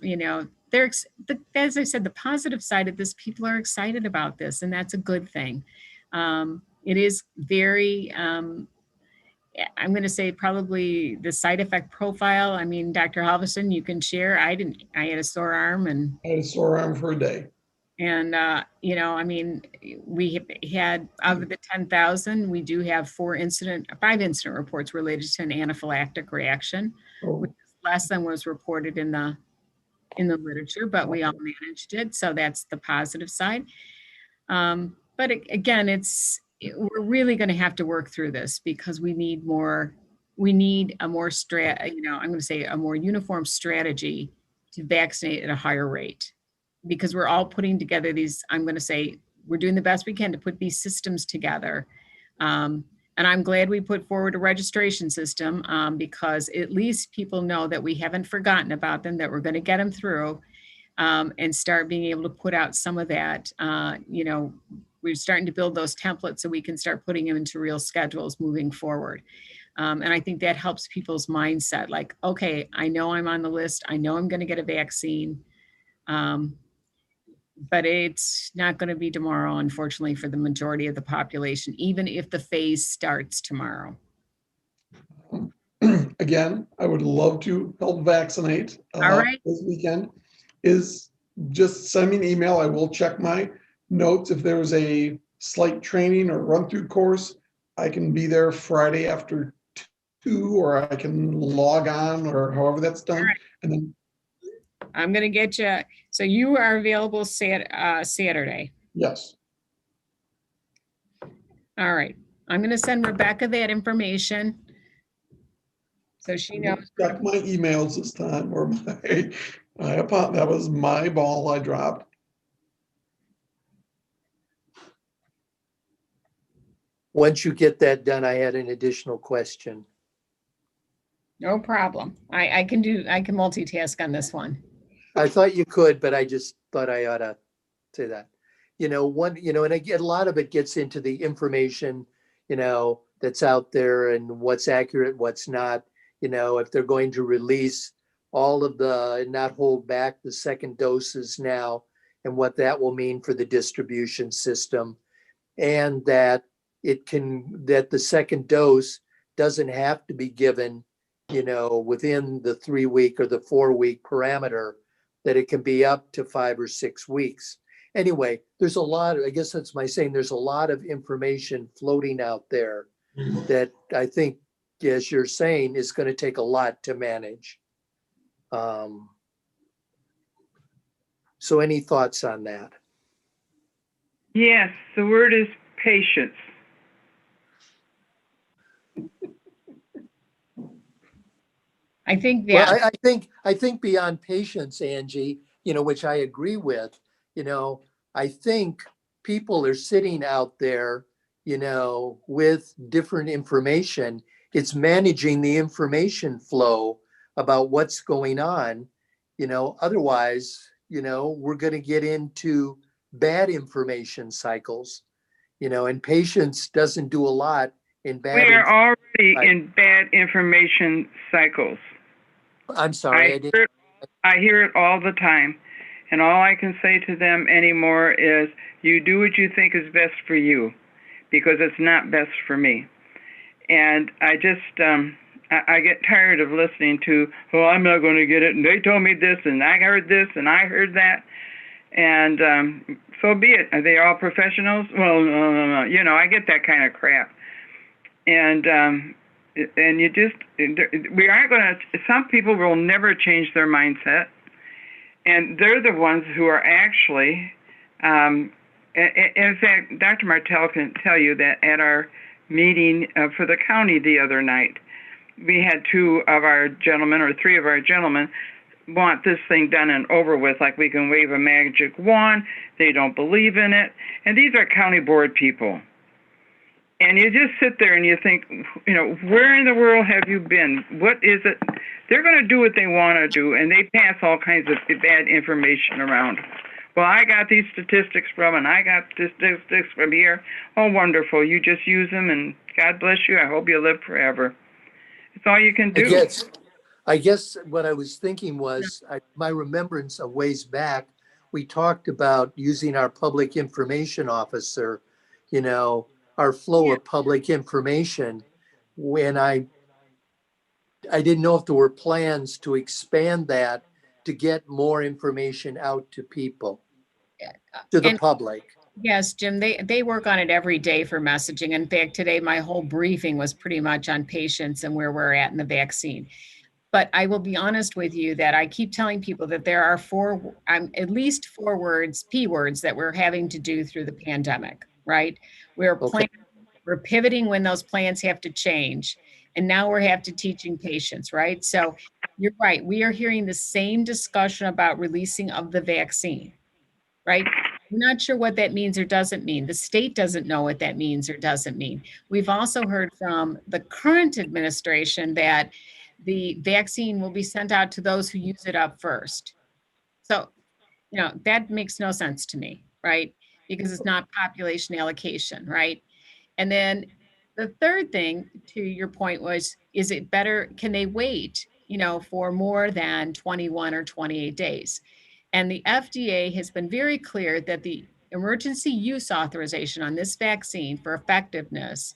they're, as I said, the positive side of this, people are excited about this, and that's a good thing. It is very, I'm going to say probably the side effect profile. I mean, Dr. Halverson, you can share. I had a sore arm, and I had a sore arm for a day. I mean, we had, out of the 10,000, we do have 5 incident reports related to an anaphylactic reaction, Oh, which is less than was reported in the literature, but we all managed it. So that's the positive side. But again, we're really going to have to work through this, because we need a more I'm going to say a more uniform strategy to vaccinate at a higher rate, because we're all putting together these, I'm going to say, we're doing the best we can to put these systems together. And I'm glad we put forward a registration system, because at least people know that we haven't forgotten about them, that we're going to get them through, and start being able to put out some of that. We're starting to build those templates so we can start putting them into real schedules moving forward. And I think that helps people's mindset. Like, okay, I know I'm on the list. I know I'm going to get a vaccine. But it's not going to be tomorrow, unfortunately, for the majority of the population, even if the phase starts tomorrow. again, I would love to help vaccinate All right. this weekend. Is just send me an email. I will check my notes. If there was a slight training or run through course, I can be there Friday after 2, or I can log on, or however that's done. Right. And then, I'm going to get you. So you are available Saturday. yes, All right. I'm going to send Rebecca that information, so she knows. check my emails this time, or that was my ball I dropped. Once you get that done, I had an additional question. No problem. I can multitask on this one. I thought you could, but I just thought I ought to say that. And again, a lot of it gets into the information, that's out there and what's accurate, what's not, if they're going to release all of not hold back the second doses now, and what that will mean for the distribution system, and that the second dose doesn't have to be given, within the 3-week or the 4-week parameter, that it can be up to 5 or 6 weeks. Anyway, there's a lot, I guess that's my saying, there's a lot of information floating out there that I think, as you're saying, is going to take a lot to manage. So any thoughts on that? Yes, the word is patience. I think that. Well, I think beyond patience, Angie, which I agree with, I think people are sitting out there, with different information. It's managing the information flow about what's going on. Otherwise, we're going to get into bad information cycles, and patience doesn't do a lot in bad. We are already in bad information cycles. I'm sorry. I hear it all the time. And all I can say to them anymore is, you do what you think is best for you, because it's not best for me. And I just, I get tired of listening to, oh, I'm not going to get it, and they told me this, and I heard this, and I heard that. And so be it. Are they all professionals? Well, no. I get that kind of crap. And you just, we aren't going to, some people will never change their mindset. And they're the ones who are actually, in fact, Dr. Martell can tell you that at our meeting for the county the other night, we had 2 of our gentlemen or 3 of our gentlemen want this thing done and over with, like we can wave a magic wand. They don't believe in it. And these are county board people. And you just sit there and you think, you know, where in the world have you been? What is it? They're going to do what they want to do, and they pass all kinds of bad information around. Well, I got these statistics from, and I got statistics from here. Oh, wonderful. You just use them, and God bless you. I hope you live forever. It's all you can do. I guess what I was thinking was, my remembrance of ways back, we talked about using our public information officer, you know, our flow of public information. When I didn't know if there were plans to expand that to get more information out to people, to the public. Yes, Jim, they work on it every day for messaging. In fact, today my whole briefing was pretty much on patients and where we're at in the vaccine. But I will be honest with you that I keep telling people that there are at least 4 words, P words, that we're having to do through the pandemic, right? We're pivoting when those plans have to change. And now we're have to teaching patients, right? So you're right. We are hearing the same discussion about releasing of the vaccine, right? We're not sure what that means or doesn't mean. The state doesn't know what that means or doesn't mean. We've also heard from the current administration that the vaccine will be sent out to those who use it up first. So, you know, that makes no sense to me, right? Because it's not population allocation, right? And then the third thing to your point was, is it better, can they wait, you know, for more than 21 or 28 days? And the FDA has been very clear that the emergency use authorization on this vaccine for effectiveness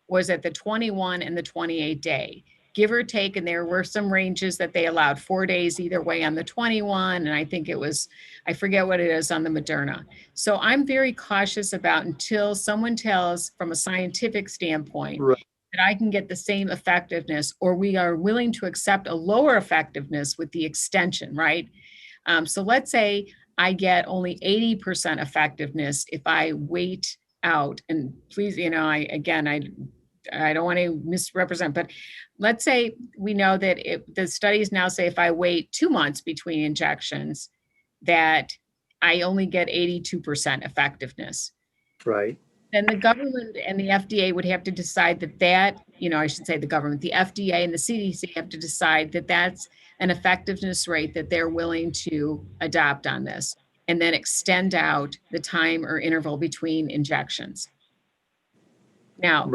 was at the 21 and the 28 day, give or take. And there were some ranges that they allowed 4 days either way on the 21. And I think it was, I forget what it is on the Moderna. So I'm very cautious about until someone tells from a scientific standpoint that I can get the same effectiveness, or we are willing to accept a lower effectiveness with the extension, right? So let's say I get only 80% effectiveness if I wait out, and please, you know, I don't want to misrepresent, but let's say we know that the studies now say if I wait 2 months between injections, that I only get 82% effectiveness. Right. Then the government and the FDA would have to decide that, you know, I should say the government, the FDA and the CDC have to decide that that's an effectiveness rate that they're willing to adopt on this, and then extend out the time or interval between injections. Now,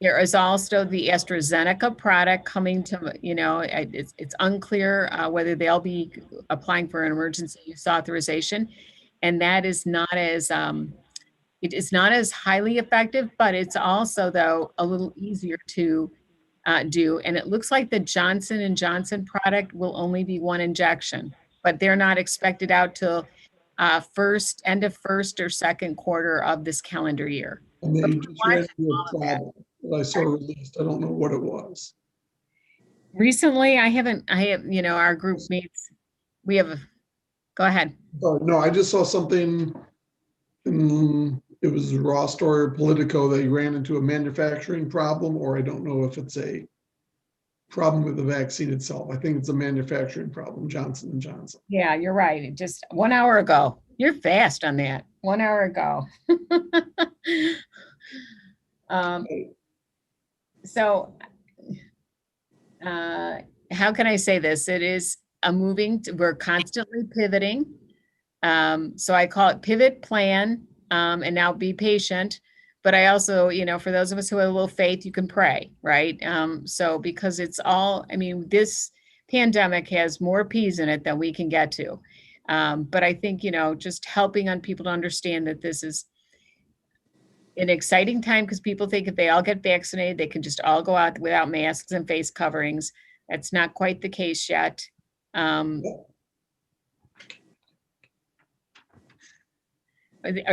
there is also the AstraZeneca product coming to, you know, it's unclear whether they'll be applying for an emergency use authorization. And that is not as, it is not as highly effective, but it's also, though, a little easier to do. And it looks like the Johnson & Johnson product will only be 1 injection, but they're not expected out till end of first or second quarter of this calendar year. And they just ran into a problem that I saw released. I don't know what it was. Recently, I have, you know, our group meets, we have, go ahead. Oh, no, I just saw something, it was a raw story or Politico, they ran into a manufacturing problem, or I don't know if it's a problem with the vaccine itself. I think it's a manufacturing problem, Johnson & Johnson. Yeah, you're right. Just 1 hour ago. You're fast on that. 1 hour ago. So how can I say this? It is we're constantly pivoting. So I call it pivot, plan, and now be patient. But I also, you know, for those of us who have a little faith, you can pray, right? So because it's all, I mean, this pandemic has more P's in it than we can get to. But I think, you know, just helping on people to understand that this is an exciting time, because people think if they all get vaccinated, they can just all go out without masks and face coverings. That's not quite the case yet. Are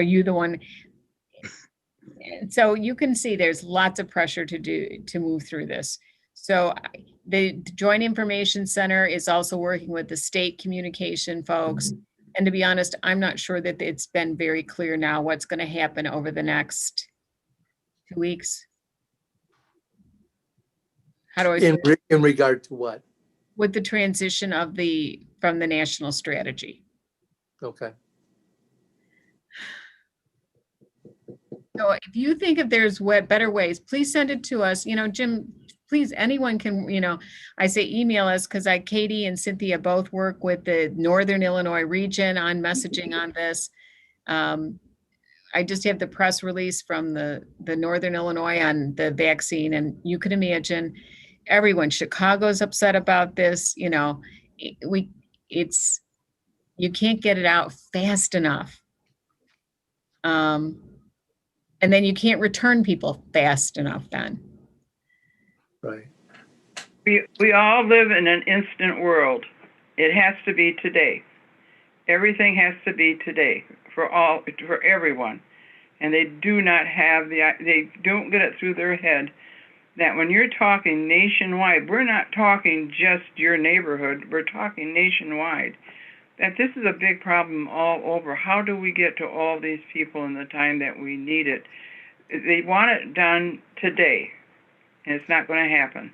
you the one? So you can see there's lots of pressure to move through this. So the Joint Information Center is also working with the state communication folks. And to be honest, I'm not sure that it's been very clear now what's going to happen over the next 2 weeks. How do I say that? In regard to what? With the transition of from the national strategy. Okay. So if you think if there's better ways, please send it to us. Jim, please, anyone can, I say email us because Katie and Cynthia both work with the Northern Illinois region on messaging on this. I just have the press release from the Northern Illinois on the vaccine, and you can imagine everyone, Chicago's upset about this. You can't get it out fast enough. And then you can't return people fast enough then. Right. We all live in an instant world. It has to be today. Everything has to be today for everyone. And they do not have they don't get it through their head that when you're talking nationwide, we're not talking just your neighborhood, we're talking nationwide. That this is a big problem all over. How do we get to all these people in the time that we need it? They want it done today, and it's not going to happen.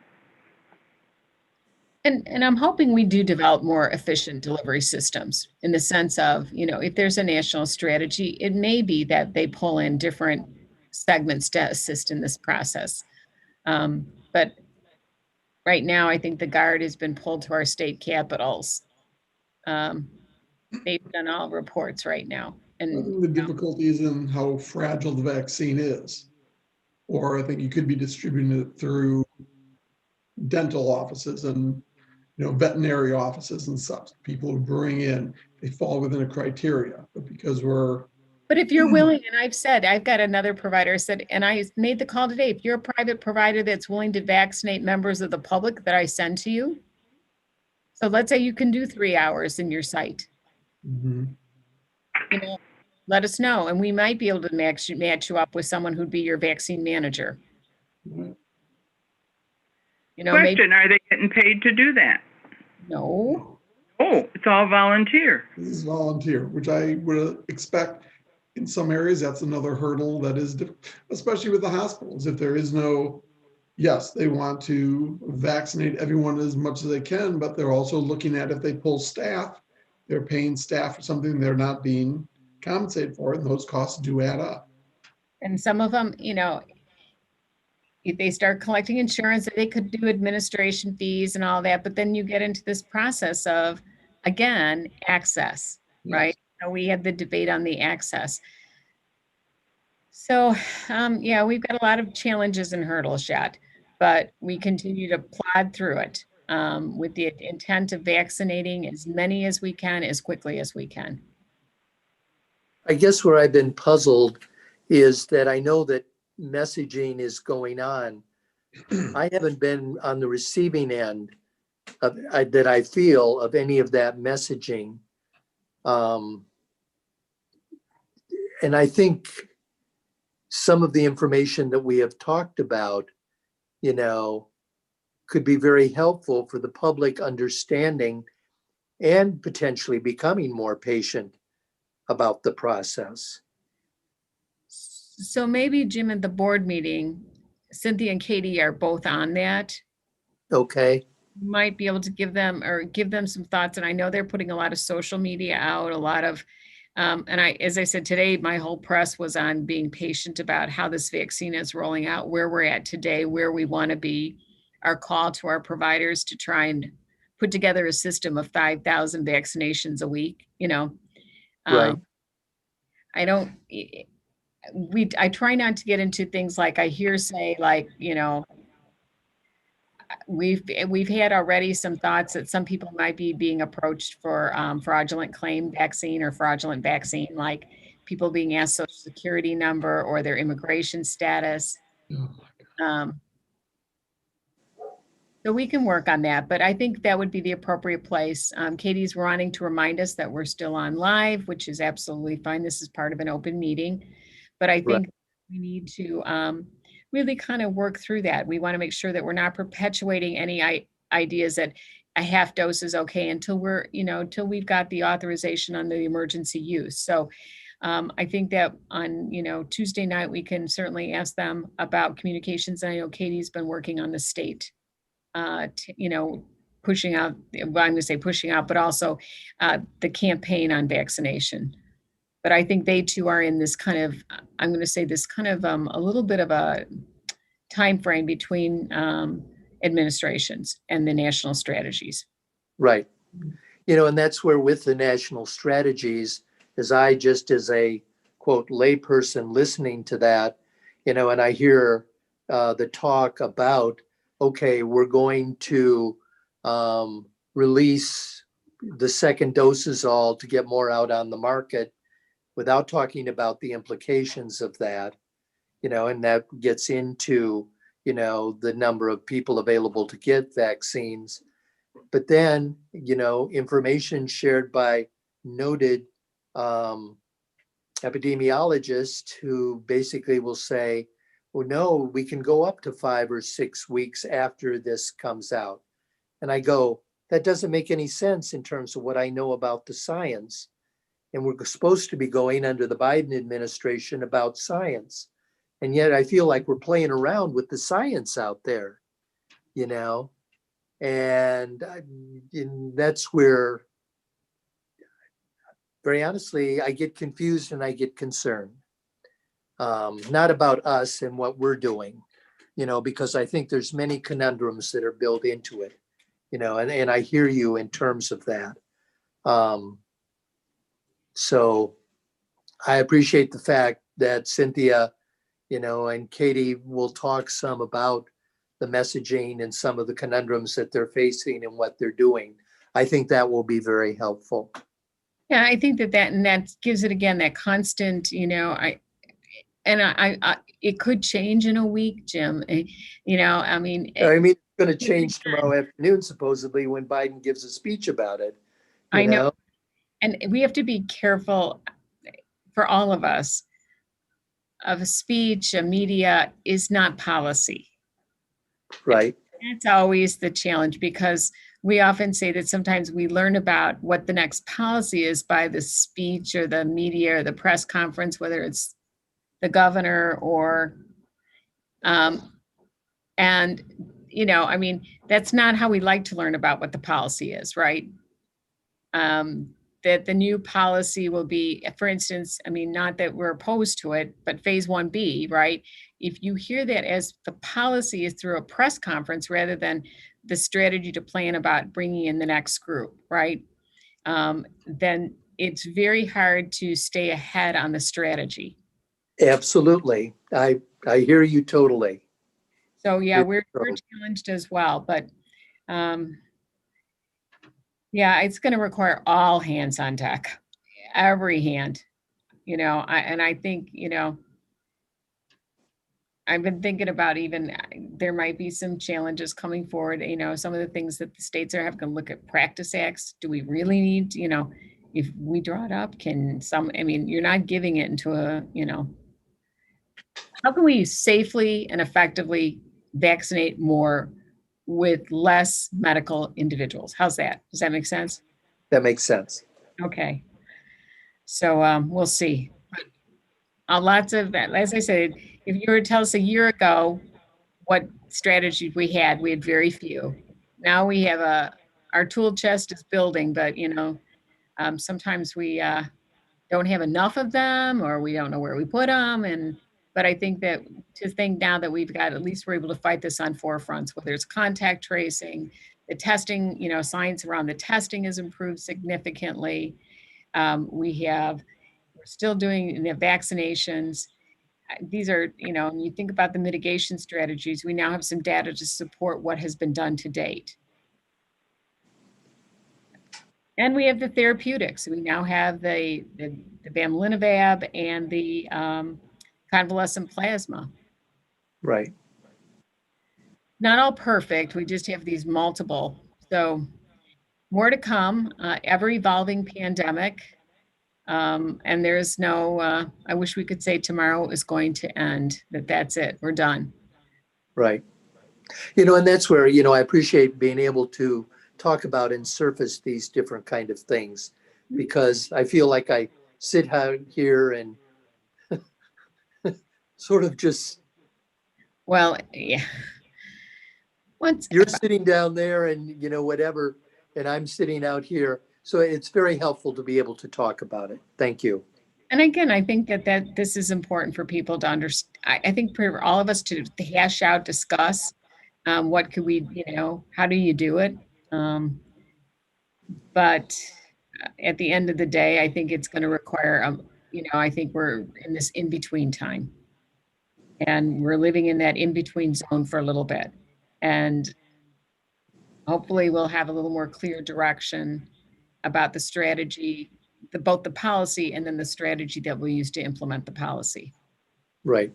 And I'm hoping we do develop more efficient delivery systems in the sense of, if there's a national strategy, it may be that they pull in different segments to assist in this process. But right now, I think the guard has been pulled to our state capitals. Based on all reports right now. I And think the difficulty is in how fragile the vaccine is. Or I think you could be distributing it through dental offices and veterinary offices and such. People who bring in, they fall within a criteria, but because But if you're willing, and I've said, I've got another provider said, and I made the call today, if you're a private provider that's willing to vaccinate members of the public that I send to you. So let's say you can do 3 hours in your site. Let us know, and we might be able to match you up with someone who'd be your vaccine manager. Question, are they getting paid to do that? No. Oh, it's all volunteer. this is volunteer, which I would expect in some areas. That's another hurdle that is, especially with the hospitals. If there is yes, they want to vaccinate everyone as much as they can, but they're also looking at if they pull staff, they're paying staff for something they're not being compensated for, and those costs do add up. And some of them, if they start collecting insurance, they could do administration fees and all that, but then you get into this process of, again, access, right? We had the debate on the access. So, we've got a lot of challenges and hurdles yet, but we continue to plod through it with the intent of vaccinating as many as we can, as quickly as we can. I guess where I've been puzzled is that I know that messaging is going on. I haven't been on the receiving end of that I feel of any of that messaging. And I think some of the information that we have talked about, could be very helpful for the public understanding and potentially becoming more patient about the process. So maybe, Jim, at the board meeting, Cynthia and Katie are both on that. Okay. You might be able to give them some thoughts. And I know they're putting a lot of social media out, a lot of, as I said today, my whole press was on being patient about how this vaccine is rolling out, where we're at today, where we want to be, our call to our providers to try and put together a system of 5,000 vaccinations a week, Right. I try not to get into things like I hear say, like, we've had already some thoughts that some people might be being approached for fraudulent claim vaccine or fraudulent vaccine, like people being asked social security number or their immigration status. So we can work on that, but I think that would be the appropriate place. Katie's wanting to remind us that we're still on live, which is absolutely fine. This is part of an open meeting, but I think we need to really kind of work through that. We want to make sure that we're not perpetuating any ideas that a half dose is okay until we're, until we've got the authorization on the emergency use. So I think that on, Tuesday night, we can certainly ask them about communications. I know Katie's been working on the state, pushing out, well, I'm going to say pushing out, but also the campaign on vaccination. But I think they too are in this kind of, I'm going to say this kind of a little bit of a time frame between administrations and the national strategies. Right. And that's where with the national strategies, as a quote layperson listening to that, and I hear the talk about, okay, we're going to release the second doses all to get more out on the market without talking about the implications of that, and that gets into, the number of people available to get vaccines. But then, information shared by noted epidemiologists who basically will say, well, no, we can go up to 5 or 6 weeks after this comes out. And I go, that doesn't make any sense in terms of what I know about the science. And we're supposed to be going under the Biden administration about science. And yet I feel like we're playing around with the science out there, and that's where, very honestly, I get confused and I get concerned. Not about us and what we're doing, because I think there's many conundrums that are built into it, and I hear you in terms of that. So I appreciate the fact that Cynthia, and Katie will talk some about the messaging and some of the conundrums that they're facing and what they're doing. I think that will be very helpful. Yeah, I think that gives it again that constant, it could change in a week, Jim. I mean, it's going to change tomorrow afternoon, supposedly, when Biden gives a speech about it. I know. And we have to be careful for all of us. Of a speech, a media is not policy. Right. That's always the challenge, because we often say that sometimes we learn about what the next policy is by the speech or the media or the press conference, whether it's the governor or, that's not how we like to learn about what the policy is, right? That the new policy will be, for instance, not that we're opposed to it, but phase 1B, right? If you hear that as the policy is through a press conference rather than the strategy to plan about bringing in the next group, right? Then it's very hard to stay ahead on the strategy. Absolutely. I hear you totally. So yeah, we're challenged as well, but yeah, it's going to require all hands on deck, every hand, I think, I've been thinking about even there might be some challenges coming forward, some of the things that the states are having to look at practice acts. Do we really need, if we draw it up, you're not giving it into how can we safely and effectively vaccinate more with less medical individuals? How's that? Does that make sense? That makes sense. Okay. So we'll see. Lots of, as I said, if you were to tell us a year ago what strategies we had very few. Now we have our tool chest is building, but sometimes we don't have enough of them, or we don't know where we put them. But I think that to think now that we've got, at least we're able to fight this on 4 fronts, whether it's contact tracing, the testing, science around the testing has improved significantly. We're still doing the vaccinations. These are, when you think about the mitigation strategies, we now have some data to support what has been done to date. And we have the therapeutics. We now have the bamlanivab and the convalescent plasma. Right. Not all perfect. We just have these multiple. So more to come, ever evolving pandemic. And there's no, I wish we could say tomorrow is going to end, that's it, we're done. Right. You know, and that's where, you know, I appreciate being able to talk about and surface these different kind of things, because I feel like I sit out here and sort of just, Well, yeah. Once, you're sitting down there and, you know, whatever, and I'm sitting out here. So it's very helpful to be able to talk about it. Thank you. and again, I think that this is important for people to understand. I think for all of us to hash out, discuss, what could we, how do you do it? But at the end of the day, I think it's going to require, I think we're in this in-between time. And we're living in that in-between zone for a little bit. And hopefully we'll have a little more clear direction about the strategy, both the policy and then the strategy that we'll use to implement the policy. Right.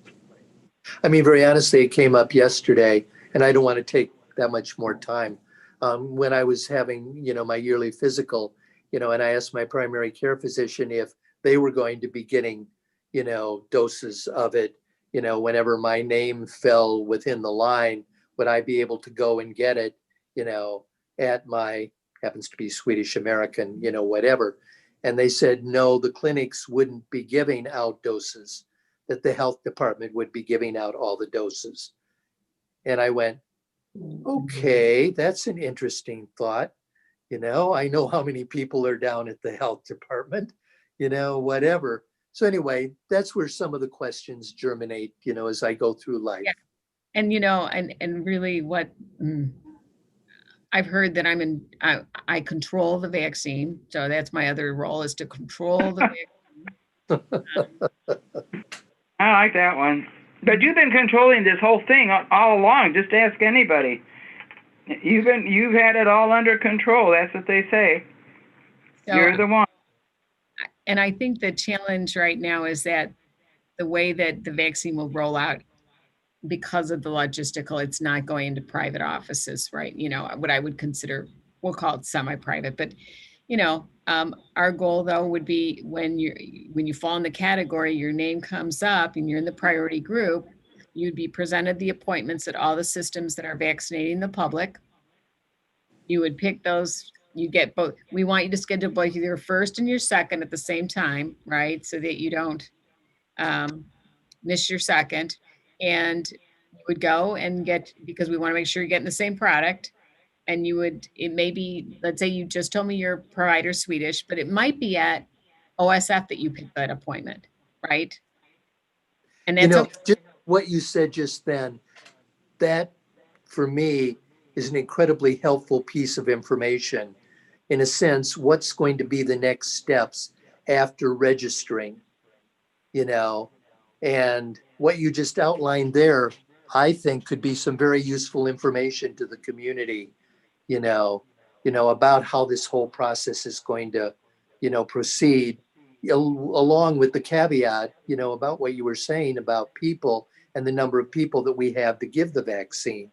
I mean, very honestly, it came up yesterday, and I don't want to take that much more time. When I was having, you know, my yearly physical, you know, and I asked my primary care physician if they were going to be getting, you know, doses of it, you know, whenever my name fell within the line, would I be able to go and get it, you know, at my, happens to be Swedish American, you know, whatever. And they said, no, the clinics wouldn't be giving out doses, that the health department would be giving out all the doses. And I went, okay, that's an interesting thought. You know, I know how many people are down at the health department, you know, whatever. So anyway, that's where some of the questions germinate, you know, as I go through life. Yeah. And, and really what I've heard that I control the vaccine. So that's my other role, is to control the vaccine. I like that one. But you've been controlling this whole thing all along. Just ask anybody. You've had it all under control. That's what they say. So, you're the one. And I think the challenge right now is that the way that the vaccine will roll out, because of the logistical, it's not going into private offices, right? You know, what I would consider, we'll call it semi-private, but our goal though would be when you fall in the category, your name comes up and you're in the priority group, you'd be presented the appointments at all the systems that are vaccinating the public. You would pick those, you get both. We want you to schedule both your first and your second at the same time, right? So that you don't miss your second. And you would go and get, because we want to make sure you're getting the same product. And it may be, let's say you just told me your provider Swedish, but it might be at OSF that you picked that appointment, right? And that's okay. Just what you said just then, that for me is an incredibly helpful piece of information. In a sense, what's going to be the next steps after registering, you know, and what you just outlined there, I think could be some very useful information to the community, you know, about how this whole process is going to, you know, proceed, along with the caveat, you know, about what you were saying about people and the number of people that we have to give the vaccine.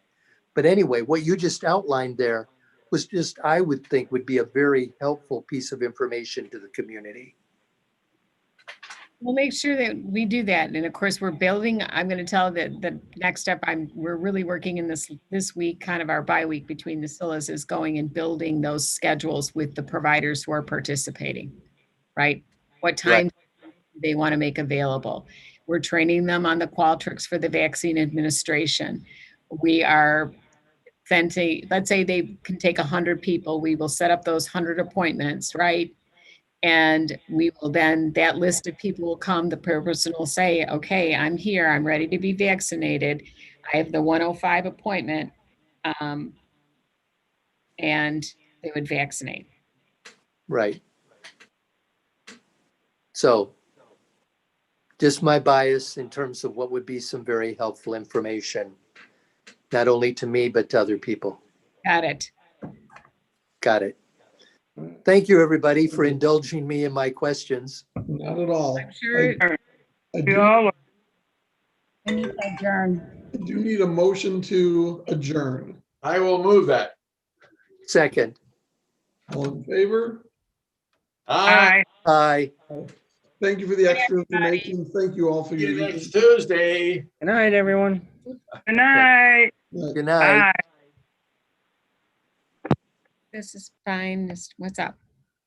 But anyway, what you just outlined there was just, I would think, would be a very helpful piece of information to the community. We'll make sure that we do that. And of course, we're building, I'm going to tell that the next step, we're really working in this week, kind of our bi-week between the SILAs, is going and building those schedules with the providers who are participating, right? What time they want to make available. We're training them on the Qualtrics for the vaccine administration. We are let's say they can take 100 people. We will set up those 100 appointments, right? And we will then, that list of people will come, the person will say, okay, I'm here, I'm ready to be vaccinated. I have the 105 appointment, and they would vaccinate. Right. So just my bias in terms of what would be some very helpful information, not only to me, but to other people. Got it. Got it. Thank you, everybody, for indulging me in my questions. Not at all. I'm sure. I We all I need to adjourn. do need a motion to adjourn. I will move that. Second. All in favor? Aye. Aye. Thank you for the extra everybody. information. Thank you all for See your. you next Tuesday. Good night, everyone. Good night. Good night. Bye. This is fine. What's up?